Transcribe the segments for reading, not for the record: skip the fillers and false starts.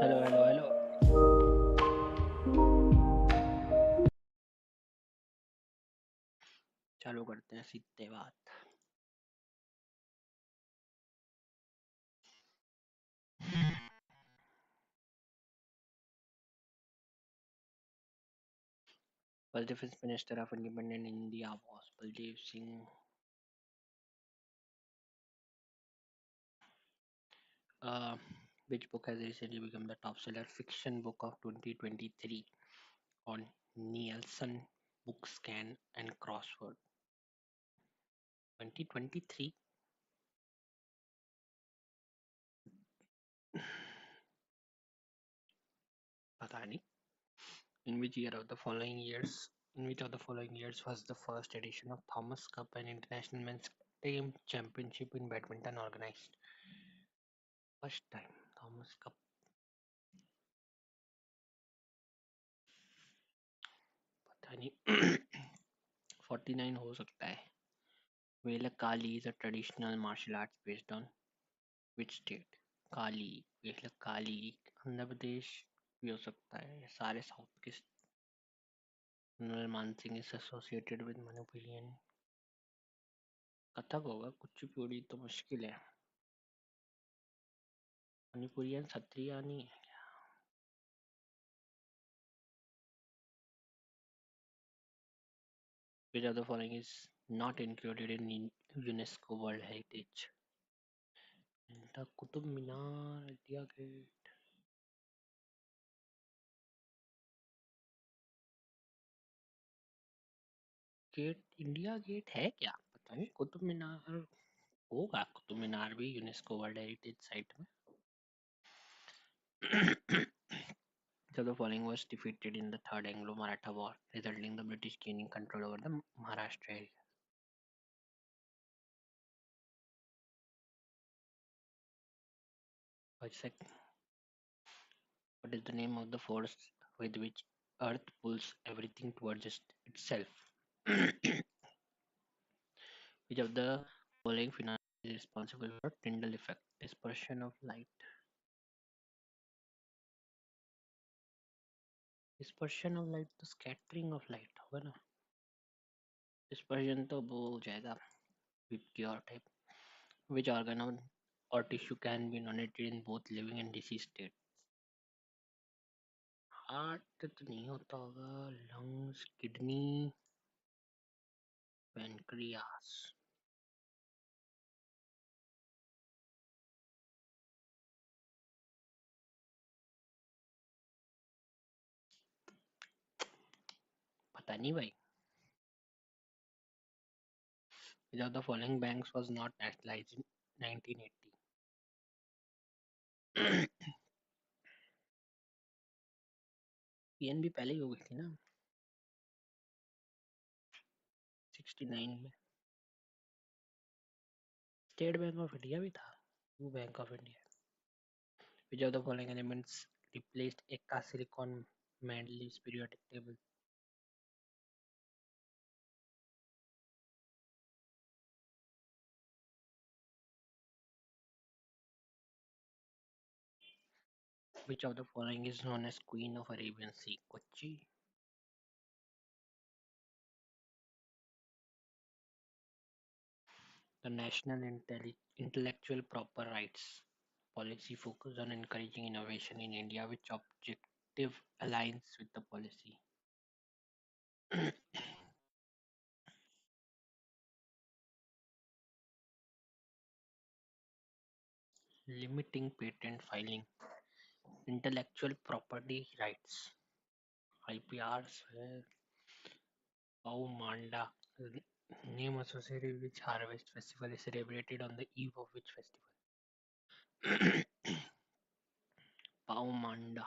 Hello hello hello. चालू करते हैं सीधे बात। First Defense Minister of Independent India was Baldev Singh. Uh, which book has recently become the top seller fiction book of 2023 on Nielsen Book Scan and Crossword? 2023. पता नहीं. In which year of the following years? In which of the following years was the first edition of Thomas Cup, an international men's team championship in badminton organized? First time Thomas Cup. पता नहीं. 49 हो सकता है. Velakali is a traditional martial arts based on which state? Kali. Velakali Andhra Pradesh भी हो सकता है. सारे साउथ के. Mansingh is associated with Manipurian. Kathak होगा. कुचिपुड़ी तो मुश्किल है. मणिपुरियन क्षत्रिय नहीं है. Which of the following is not included in UNESCO World Heritage? The Qutub Minar, India Gate. Gate. India gate है क्या? पता नहीं. कुतुब मीनार होगा. कुतुब मीनार भी यूनेस्को वर्ल्ड हेरिटेज साइट में. So the following was defeated in the Third Anglo-Maratha War, resulting in the British gaining control over the Maharashtra area. What is the name of the force with which Earth pulls everything towards itself? Which of the following phenomena is responsible for Tyndall effect? Dispersion of light. Dispersion of light तो scattering of light होगा ना. Dispersion तो वो हो जाएगा pure type. Which organ or tissue can be donated in both living and deceased state? Heart तो नहीं होता होगा. Lungs, kidney, pancreas. पता नहीं भाई. Which of the following banks was not nationalized in 1980? PNB पहले ही हो गई थी ना 69 में. स्टेट बैंक ऑफ इंडिया भी था, वो bank of India. Which of the following elements replaced a silicon Mendeleev's periodic table? Which of the following is known as Queen of Arabian Sea? Kochi. The National Intellectual Proper Rights policy focused on encouraging innovation in India, which objective aligns with the policy. Limiting patent filing, intellectual property rights, IPRs, Paumanda, name associated with which harvest festival is celebrated on the eve of which festival? Paumanda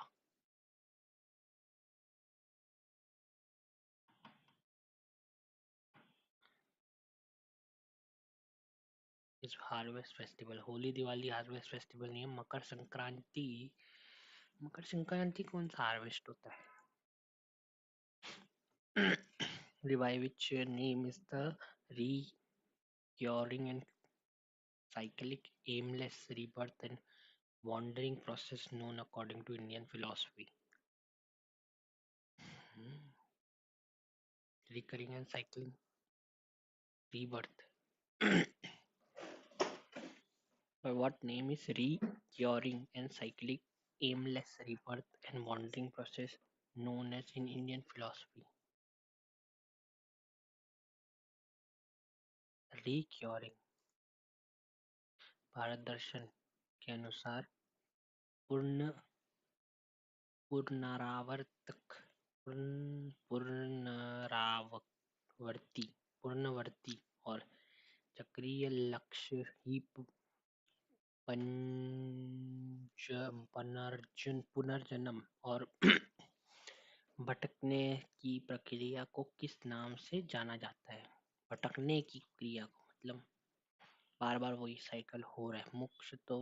is harvest festival. Holi Diwali harvest festival नहीं है. मकर संक्रांति कौन सा harvest होता है? By which name is the recurring and cyclic aimless rebirth and wandering process known according to Indian philosophy? Recurring and cycling rebirth. By what name is recurring and cyclic aimless rebirth and wandering process known as in Indian philosophy? Recurring. Bharat दर्शन के अनुसार पूर्ण पुनरावर्तक पुनरावर्ती पुनर्वर्ती और चक्रीय लक्ष्य ही पुनर्जन्म और भटकने की प्रक्रिया को किस नाम से जाना जाता है? भटकने की क्रिया को मतलब बार बार वही साइकिल हो रहा है. मोक्ष तो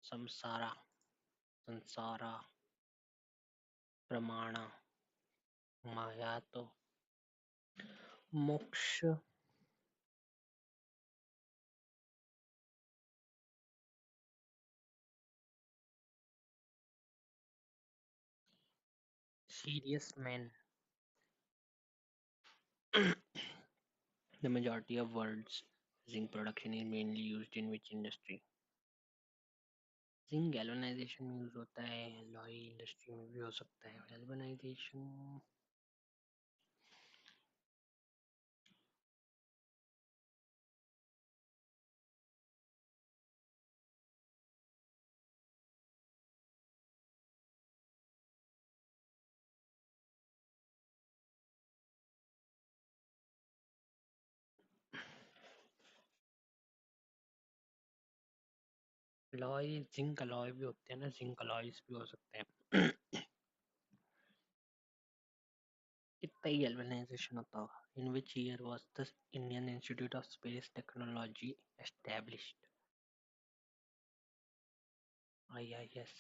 संसारा संसारा प्रमाणा माया तो मोक्ष. Serious man. The majority of world's zinc production is mainly used in which industry? Zinc galvanisation में यूज होता है. लॉय इंडस्ट्री में भी हो सकता है. गैल्वेनाइजेशन. लॉय जिंक अलॉय भी होते हैं ना. जिंक अलॉयज भी हो सकते हैं. कितना ही गैल्वेनाइजेशन होता होगा. In which year was the Indian Institute of Space Technology established? IIS.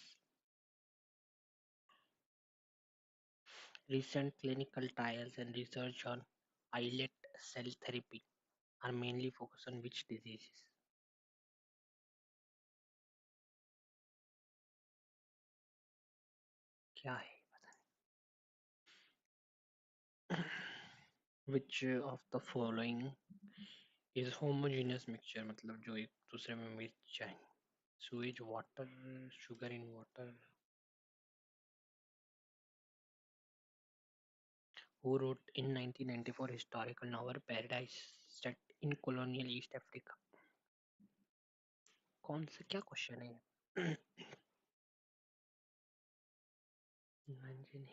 Recent clinical trials and research on islet cell therapy are mainly focused on which diseases? क्या है पता नहीं. Which of the following is homogeneous mixture? मतलब जो एक दूसरे में मिल जाए. Sewage, water, sugar in water. Who wrote in 1994 historical novel Paradise set in colonial East Africa? कौन सा क्या क्वेश्चन है?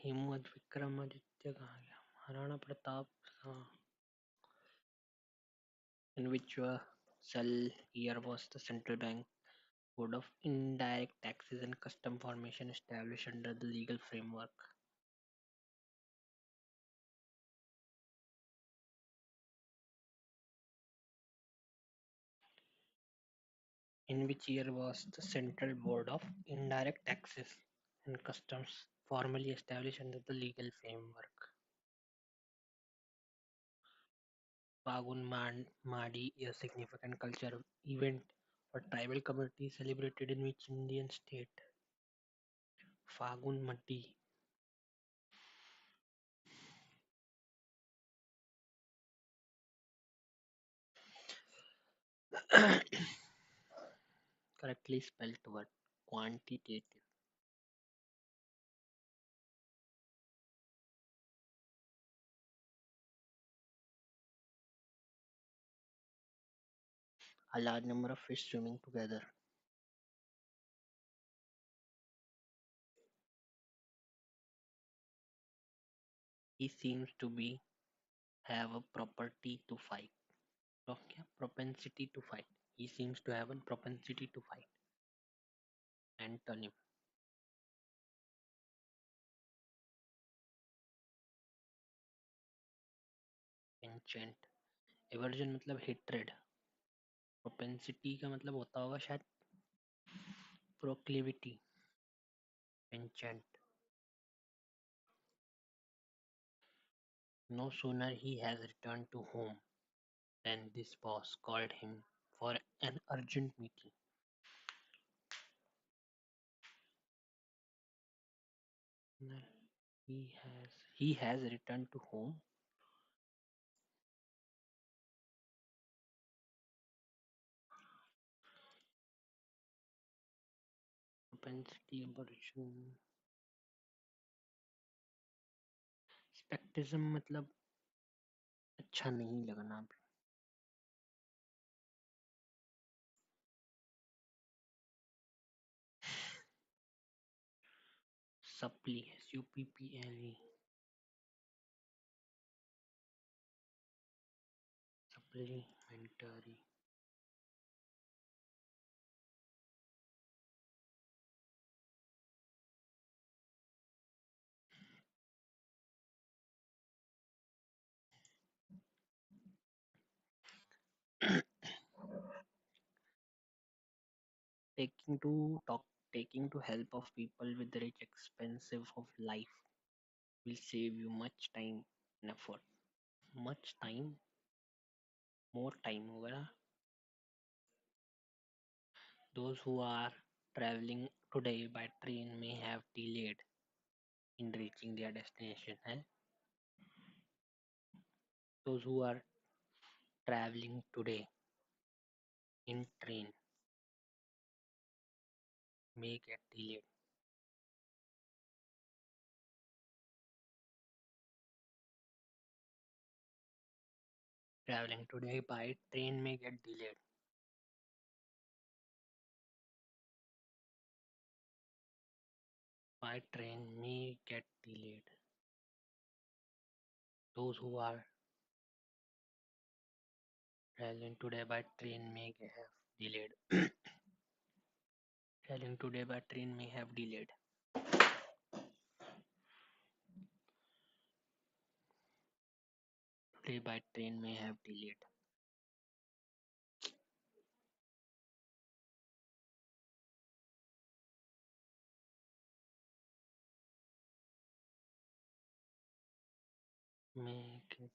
हेमवत विक्रमादित्य कहाँ गया? महाराणा प्रताप. हाँ. In which cell year was the central bank Code of Indirect Taxes and Custom Formation established under the legal framework? In which year was the Central Board of Indirect Taxes and Customs formally established under the legal framework? Madi is a significant cultural event for tribal communities celebrated in which Indian state? Fagun Madi. Correctly spelled word. Quantitative. A large number of fish swimming together. He seems to be have a property to fight. Okay, propensity to fight. He seems to have a propensity to fight. Antonym. Enchant. Aversion मतलब hatred. Propensity का मतलब होता होगा शायद proclivity. Enchant. No sooner he has returned to home than this boss called him for an urgent meeting. No, he has returned to home. Propensity aberration. स्पेक्टिज्म मतलब अच्छा नहीं लगना. Supply. SUPPLE. Supplementary. taking to talk Taking to help of people with rich expensive of life will save you much time and effort. Much time, more time होगा ना. Those who are traveling today by train may have delayed in reaching their destination. है? Those who are traveling today in train may get delayed. Traveling today by train may get delayed. By train may get delayed. Those who are traveling today by train may have delayed. Traveling today by train may have delayed. Today by train may have delayed. May get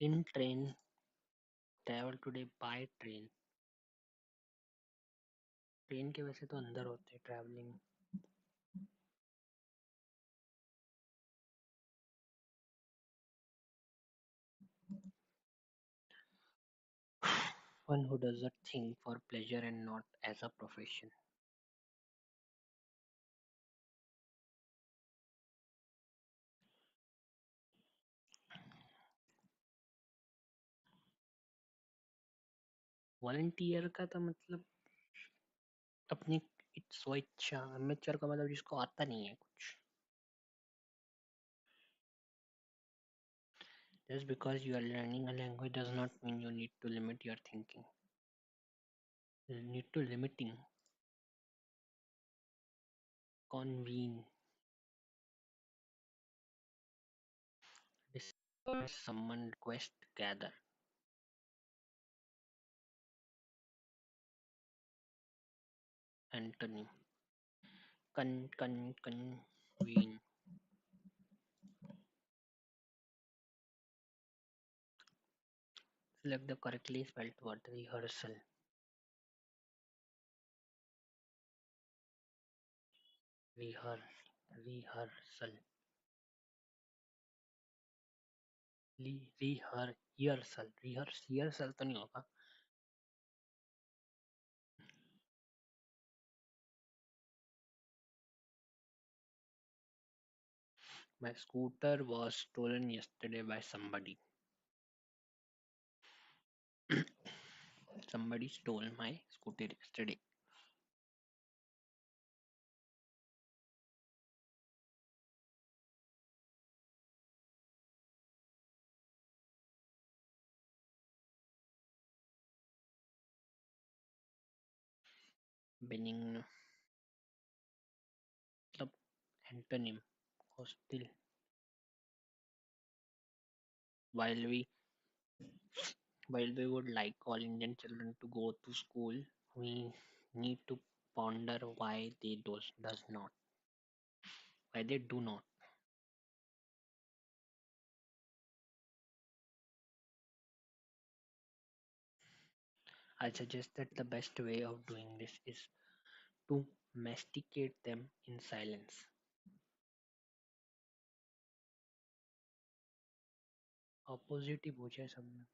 in train. Travel today by train. Train के वैसे तो अंदर होते हैं travelling. One who does a thing for pleasure and not as a profession. Volunteer का तो मतलब अपनी स्वेच्छा. अमेचर का मतलब जिसको आता नहीं है कुछ. Just because you are learning a language does not mean you need to limit your thinking. You need to limiting. Convene. Discuss, summon, request, gather. Antonym. Convene. Select the correctly spelled word. Rehearsal. Rehearse. Rehearsal. Rehearsal. Rehearsal तो नहीं होगा. My scooter was stolen yesterday by somebody. Somebody stole my scooter yesterday. Benign. मतलब antonym. Hostile. While we while we would like all Indian children to go to school, we need to ponder why they does not. Why they do not. I suggest that the best way of doing this is to masticate them in silence. Opposite ही पूछा है सबने.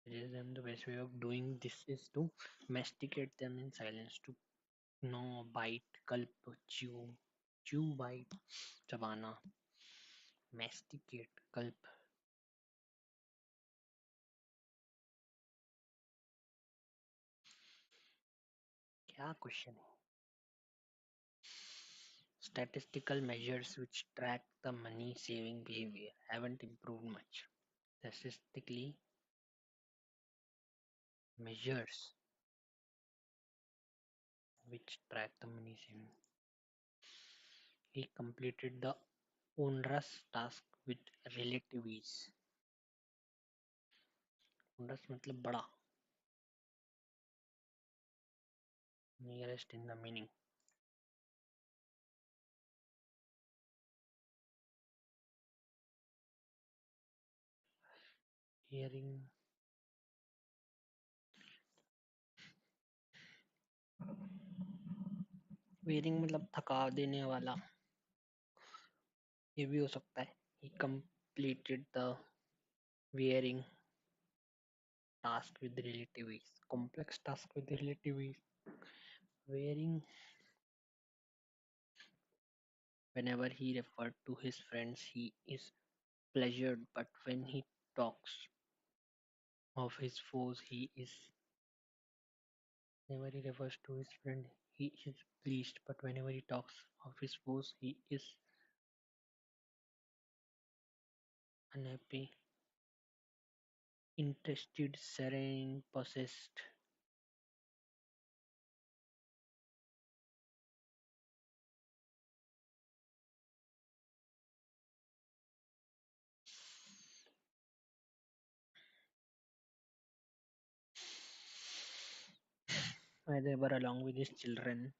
Suggest them the best way of doing this is to masticate them in silence. To gnaw, bite, gulp, chew, bite, चबाना, masticate, gulp. क्या question है? Statistical measures which track the money saving behavior haven't improved much. Statistically measures which track the money saving. He completed the onerous task with relative ease. Onerous मतलब बड़ा. Nearest in the meaning. Hearing. Wearing मतलब थका देने वाला. ये भी हो सकता है. He completed the wearing task with relative ease. Complex task with relative ease. Wearing. Whenever he referred to his friends, he is pleasured, but when he talks of his foes, he is. Whenever he refers to his friend, he is pleased, but whenever he talks of his foes, he is unhappy, interested, serene, possessed. My neighbor, along with his children,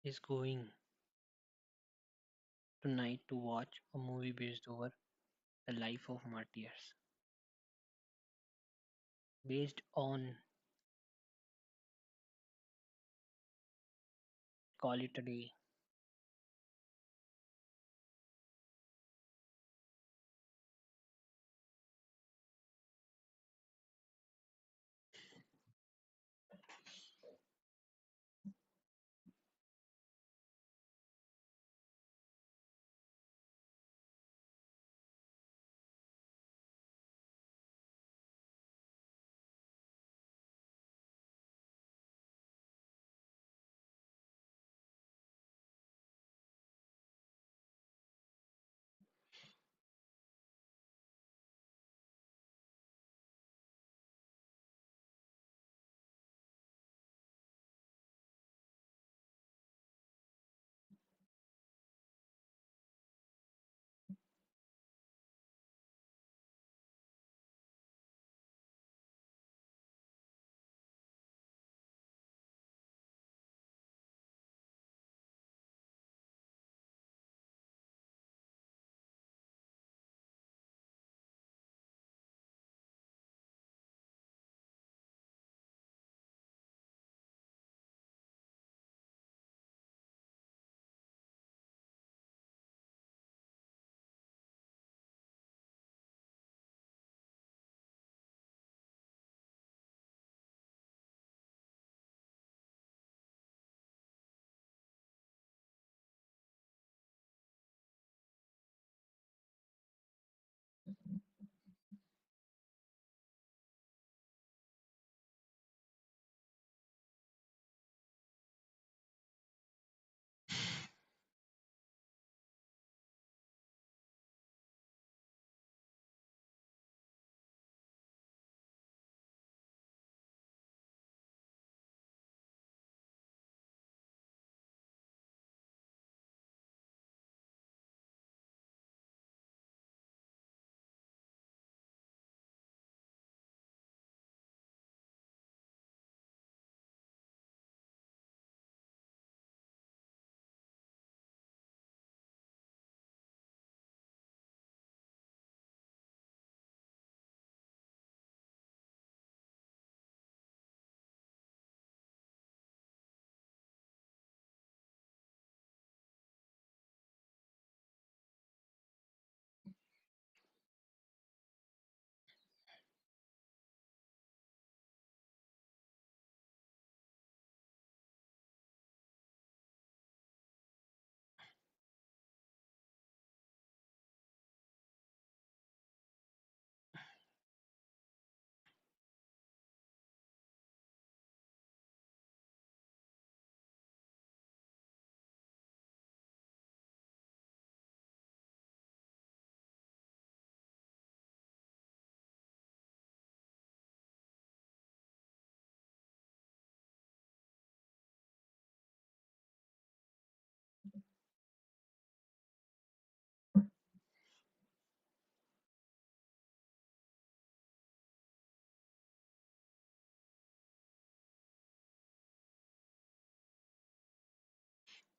is going tonight to watch a movie based over the life of martyrs. Based on, call it a day.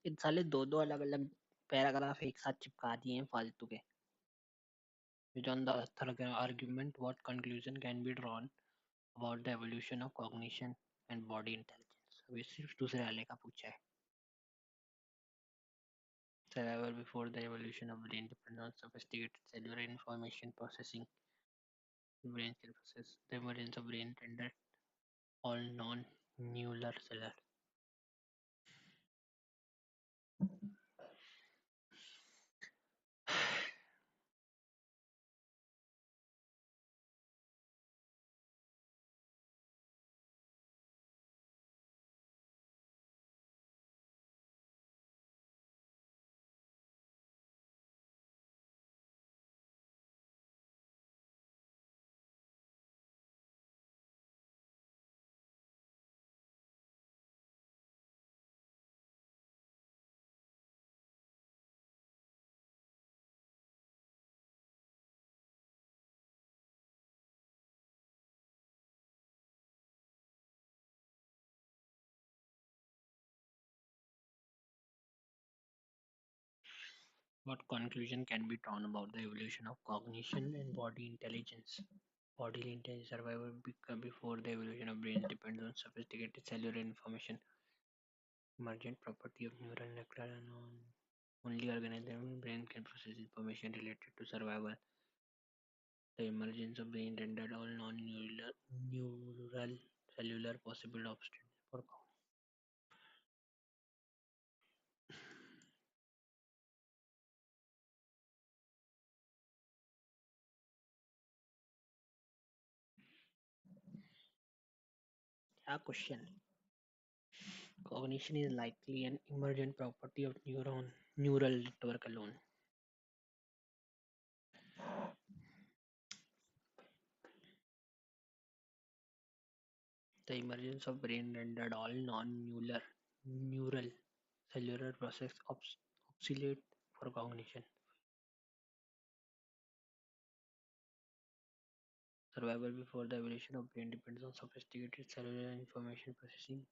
इन साले दो दो अलग अलग paragraph एक साथ चिपका दिए हैं फालतू के. Which on the third argument, what conclusion can be drawn about the evolution of cognition and body intelligence. अभी सिर्फ दूसरे वाले का पूछा है. Survival before the evolution of brain depends on sophisticated cellular information processing. Brain can process the emergence of brain rendered all non-neural cellular. What conclusion can be drawn about the evolution of cognition and body intelligence? Bodily intelligence survival before the evolution of brain depends on sophisticated cellular information, emergent property of neural network, and only organism brain can process information related to survival. The emergence of brain rendered all non-neural cellular possible obstacles for question. Cognition is likely an emergent property of neural network alone. The emergence of brain rendered all non-neural cellular process obsolete for cognition. Survival before the evolution of brain depends on sophisticated cellular information processing.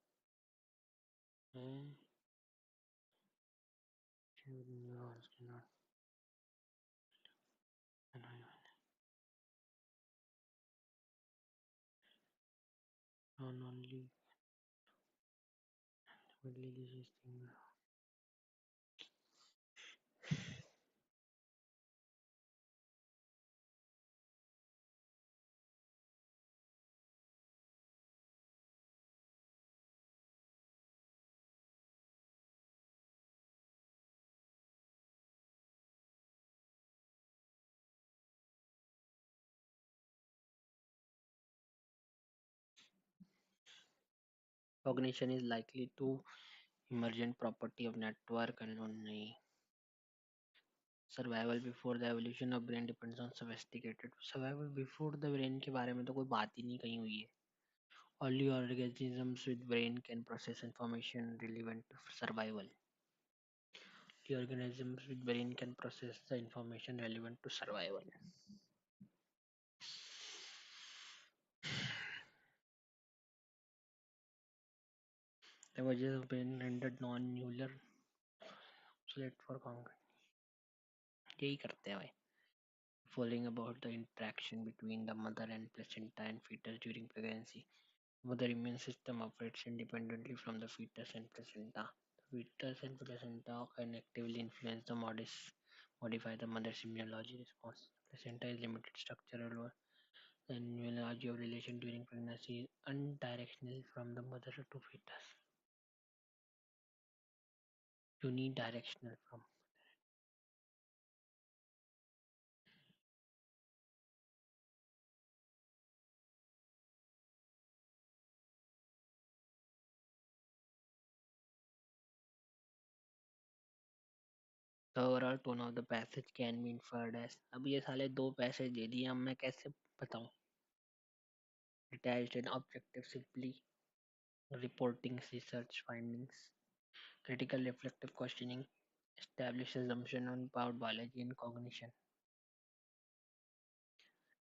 And neurons cannot not only this thing. Cognition is likely to emergent property of network alone नहीं. Survival before the evolution of brain depends on sophisticated. Survival before the brain के बारे में तो कोई बात ही नहीं कही हुई है. Only organisms with brain can process information relevant to survival. The organisms with brain can process the information relevant to survival. The emergence of brain rendered non-neural obsolete for concrete. यही करते हैं भाई. Following about the interaction between the mother and placenta and fetus during pregnancy. Mother immune system operates independently from the fetus and placenta. The fetus and placenta can actively influence the modify the mother's immunology response. Placenta is limited structural. The immunology of relation during pregnancy is unidirectional from the mother to fetus. Unidirectional from. The overall tone of the passage can be inferred as. अब ये साले दो passage दे दिए, अब मैं कैसे बताऊं? Detached and objective, simply reporting research findings. Critical reflective questioning establishes assumption on about biology and cognition.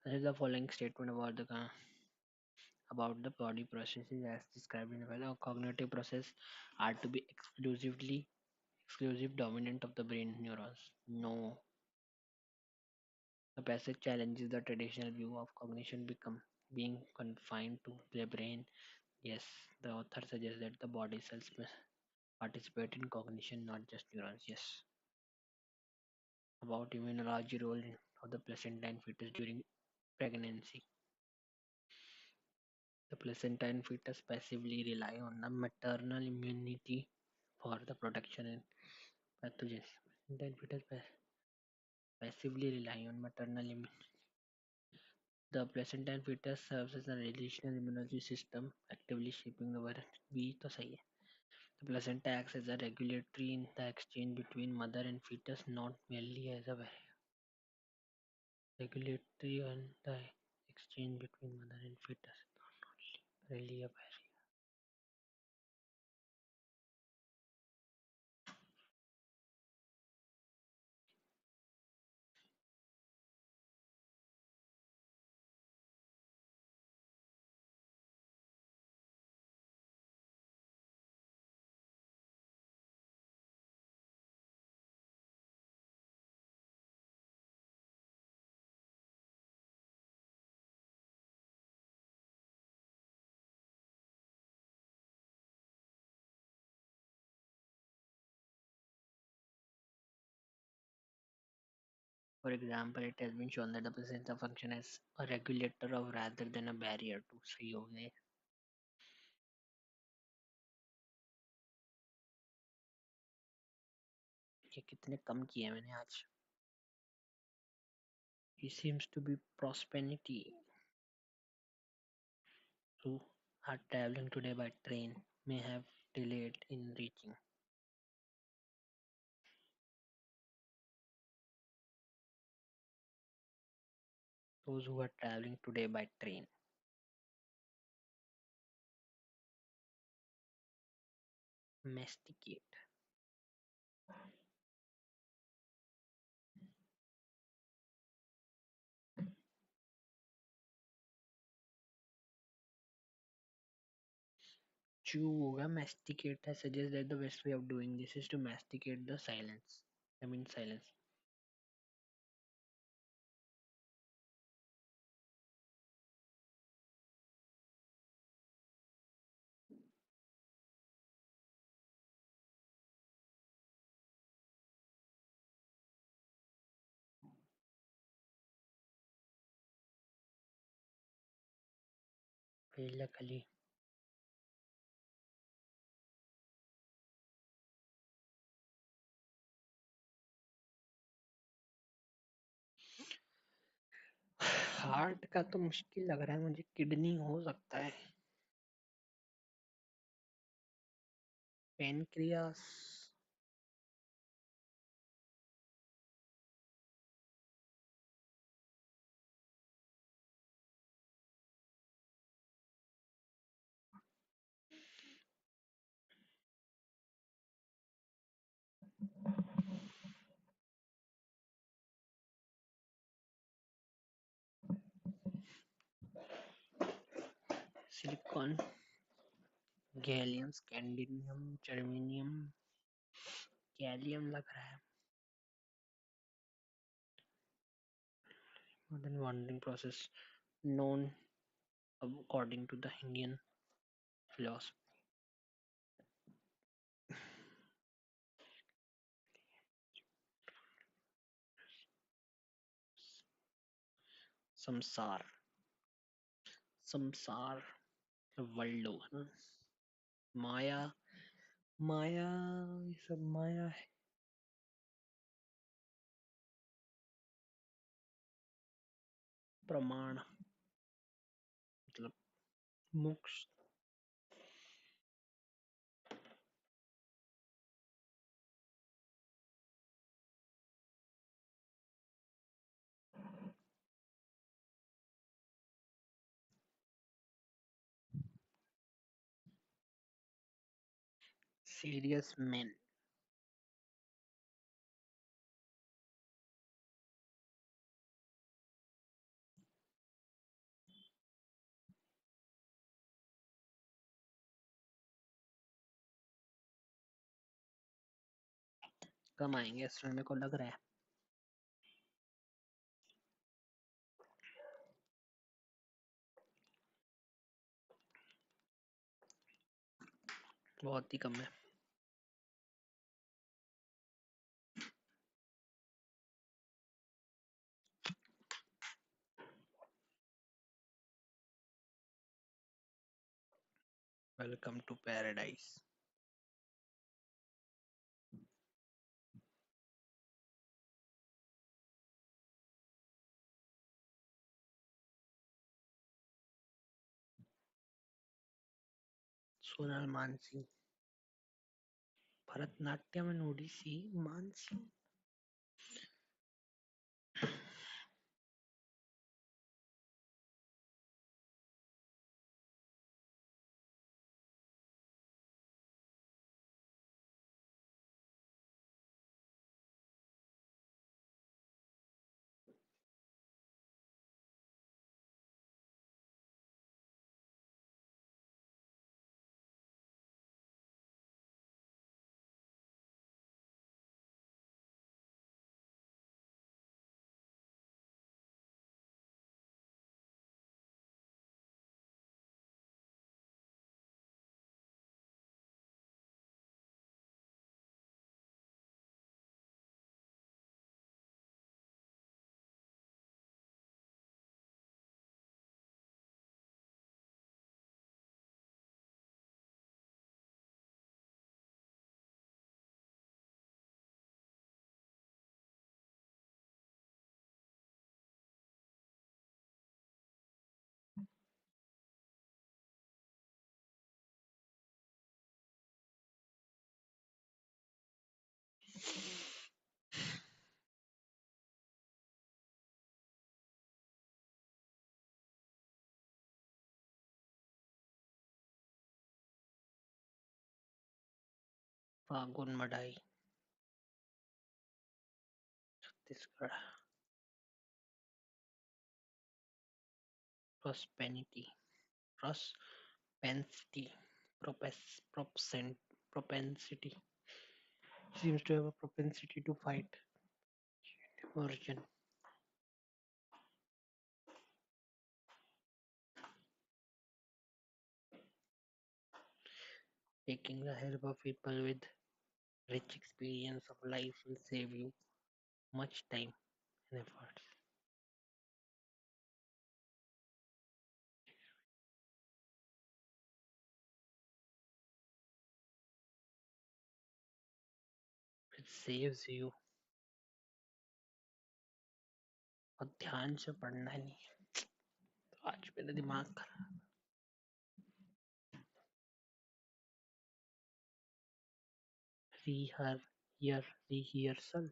This is the following statement about the body processes as described in the cognitive process are to be exclusively exclusive dominant of the brain neurons. No. The passage challenges the traditional view of cognition become being confined to the brain. Yes, the author suggests that the body cells participate in cognition, not just neurons. Yes. About immunology role of the placentine fetus during pregnancy. The placentine fetus passively rely on the maternal immunity for the protection and pathogens. Placentine fetus passively rely on maternal immunity. The placentine fetus serves as a relational immunity system, actively shaping the virus. B तो सही है. The placenta acts as a regulatory in the exchange between mother and fetus, not merely as a regulatory in the exchange between mother and fetus, not really a barrier. For example, it has been shown that the placenta function as a regulator of rather than a barrier to सही हो गए. ये कितने कम किए मैंने आज. He seems to be prosperity. Who are traveling today by train may have delayed in reaching. Those who are traveling today by train. Masticate. Chew होगा. Masticate has suggests that the best way of doing this is to masticate the silence. I mean silence. Basically, heart का तो मुश्किल लग रहा है मुझे. Kidney हो सकता है. Pancreas. Silicon. Gallium, scandium, germanium, gallium लग रहा है. Modern bonding process known according to the Indian philosophy. संसार. संसार वर्ल्ड है ना. माया. माया. ये सब माया है. प्रमाण मतलब मोक्ष. serious men. कम आएंगे इस समय, मेरे को लग रहा है। बहुत ही कम है। Welcome to paradise. Sonal Mansi, Bharatanatyam and Odissi Mansi. Fagun Madai, Chhattisgarh. Propensity, propensity, propensity seems to have a propensity to fight. Immersion, taking the help of people with rich experience of life will save you much time and effort. It saves you। और ध्यान से पढ़ना नहीं है, तो आज मेरा दिमाग खराब। rehearsal,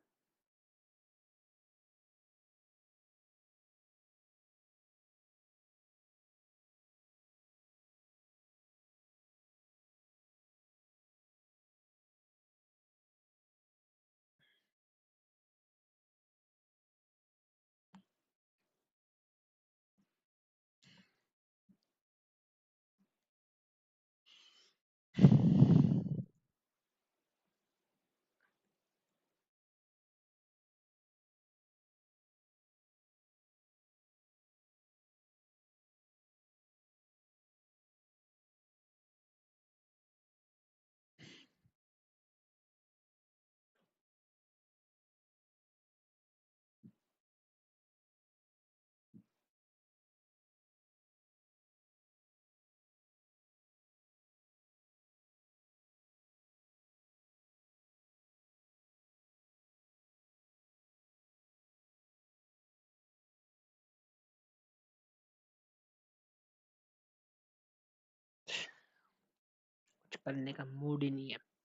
कुछ करने का मूड ही नहीं है।